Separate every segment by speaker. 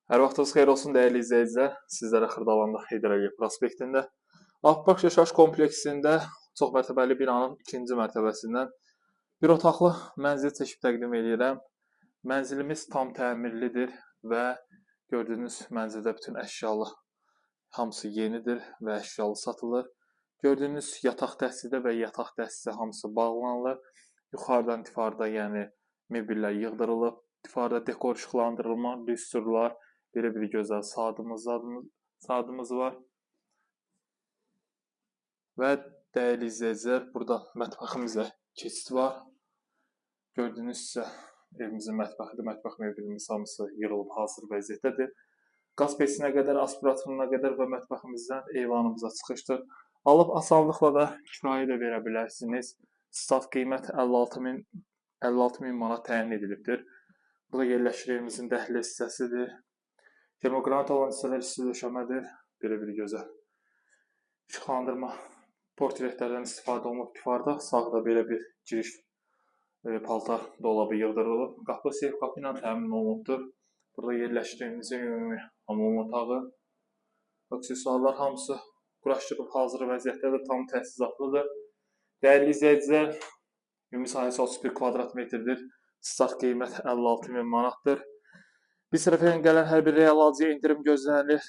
Speaker 1: Hər vaxtınız xeyir olsun dəyərli izləyicilər. Sizlərə Xırdalanda Heydər Əliyev prospektində Akbank yaşayış kompleksində çox mərtəbəli binanın ikinci mərtəbəsindən bir otaqlı mənzil çəkib təqdim edirəm. Mənzilimiz tam təmirlidir və gördüyünüz mənzildə bütün əşyalı hamısı yenidir və əşyalı satılır. Gördüyünüz yataq dəstidə və yataq dəstisi hamısı bağlanılır. Yuxarıdan divarda, yəni mebellər yığdırılıb. Divarda dekor işıqlandırılma, lüstrlar, belə bir gözəl saatımız var. Və dəyərli izləyicilər, burada mətbəximizlə keçid var. Gördüyünüz isə evimizin mətbəxidir. Mətbəx mebelimiz hamısı yığılıb hazır vəziyyətdədir. Qaz peçinə qədər, aspiratoruna qədər və mətbəximizdən eyvanımıza çıxışdır. Alıb asanlıqla da kirayə də verə bilərsiniz. Start qiymət 56 min manat təyin edilibdir. Burada yerləşir evimizin dəhliz hissəsidir. Termoqranit olan hissələr isti döşəmədir. Belə bir gözəl işıqlandırma portretlərdən istifadə olunub divarda. Sağda belə bir giriş paltar dolabı yığdırılıb. Qapı seyf qapı ilə təmin olunubdur. Burada yerləşir evimizin ümumi hamam otağı. Aksesuarlar hamısı quraşdırılıb hazır vəziyyətdədir. Tam təchizatlıdır. Dəyərli izləyicilər, ümumi sahəsi 31 kvadrat metrdir. Start qiymət 56 min manatdır. Biz tərəfindən gələn hər bir real alıcıya indirim gözlənilir.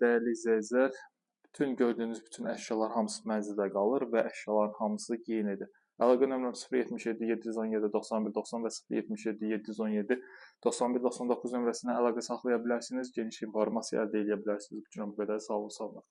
Speaker 1: Dəyərli izləyicilər, bütün gördüyünüz bütün əşyalar hamısı mənzildə qalır və əşyaların hamısı yenidir. Əlaqə nömrəm 077 717 91 90 və 077 717 91 99 nömrəsindən əlaqə saxlaya bilərsiniz. Geniş informasiya əldə edə bilərsiniz. Bu gün bu qədər. Sağ olun, salamat qalın.